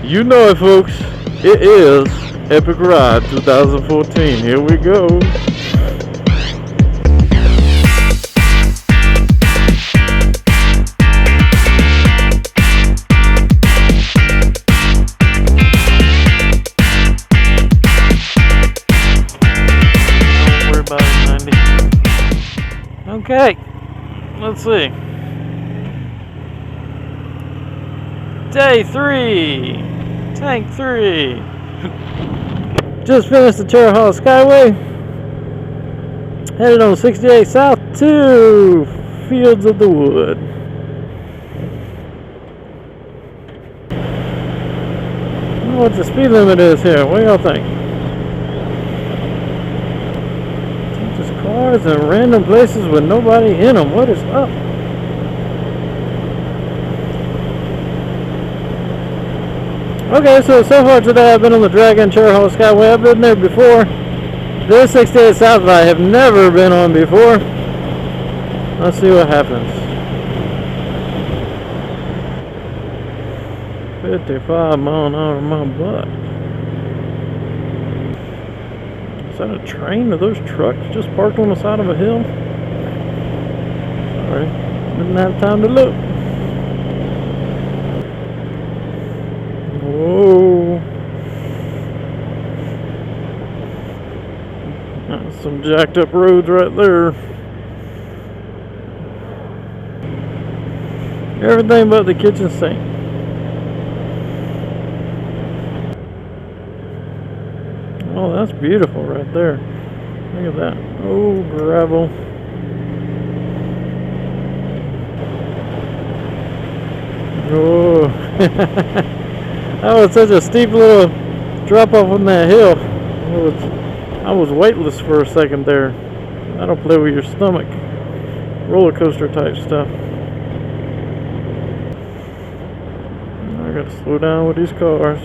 You know it, folks. It is Epic Ride 2014. Here we go. Don't worry about it, 90. Okay, let's see. Day 3, Tank 3. Just finished the Terre Haute Skyway. Headed on 68 South to Fields of the Wood. I don't know what the speed limit is here. What do y'all think? Just cars in random places with nobody in them. What is up? Okay, so far today I've been on the Dragon Terre Haute Skyway. I've been there before. This 68 South I have never been on before. Let's see what happens. 55 mile an hour my butt. Is that a train? Are those trucks just parked on the side of a hill? Sorry, didn't have time to look. Whoa. That's some jacked up roads right there. Everything but the kitchen sink. Oh, that's beautiful right there. Look at that. Oh, gravel. Oh. That was such a steep little drop off on that hill. I was weightless for a second there. That'll play with your stomach. Roller coaster type stuff. I gotta slow down with these cars.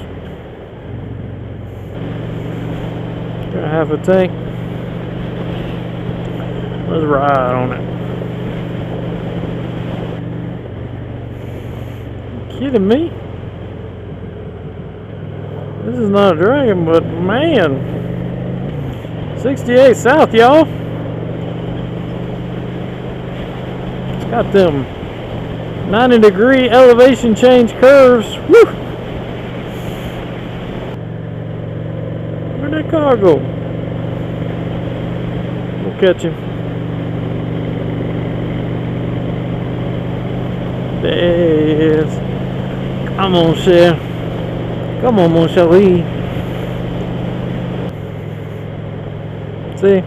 Got half a tank. Let's ride on it. You kidding me? This is not a Dragon, but man, 68 South, y'all. It's got them 90-degree elevation change curves. Woo! Where'd that car go? We'll catch him. There he is. Come on, Cher. Come on, mon chéri. See?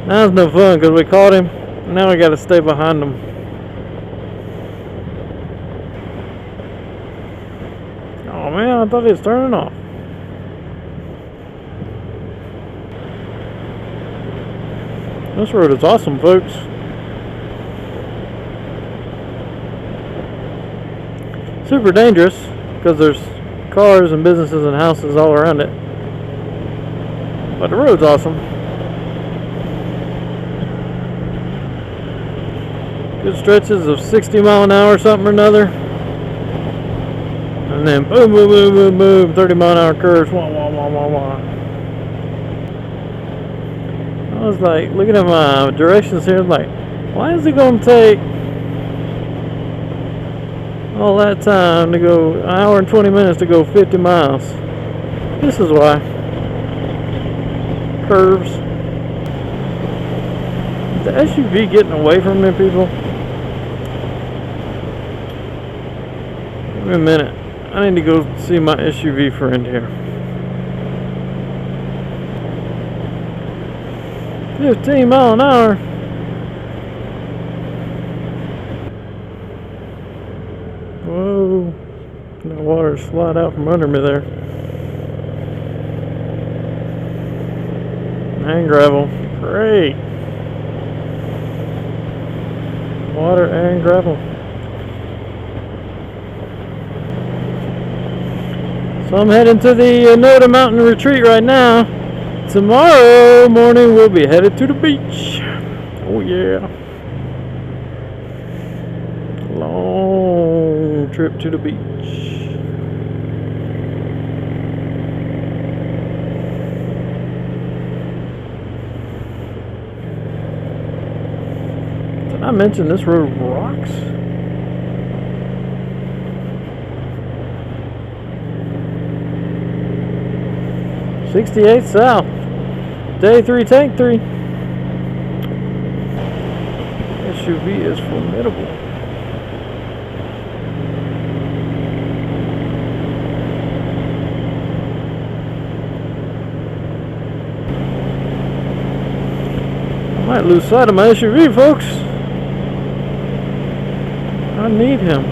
Now it's no fun because we caught him. Now we got to stay behind him. Oh man, I thought he was turning off. This road is awesome, folks. Super dangerous because there's cars and businesses and houses all around it, but the road's awesome. Good stretches of 60 mile an hour something or another, and then boom boom boom boom boom 30 mile an hour curves. Wah, wah, wah, wah, wah. I was like looking at my directions here, like, why is it gonna take all that time to go, an hour and 20 minutes to go 50 miles. This is why. Curves. Is the SUV getting away from them people? Give me a minute. I need to go see my SUV friend here. 15 mile an hour. Whoa, that water slid out from under me there. And gravel, great. Water and gravel. So I'm heading to the Noda Mountain Retreat right now. Tomorrow morning we'll be headed to the beach. Oh yeah. Long trip to the beach. I mentioned this road rocks. '68 South, Day 3, Tank 3. SUV is formidable. I might lose sight of my SUV, folks. I need him.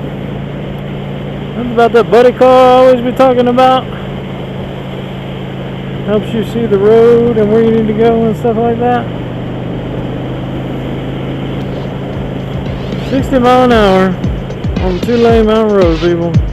That's about that buddy car I always be talking about. Helps you see the road and where you need to go and stuff like that. 60 mile an hour on 2-lane mountain road, people.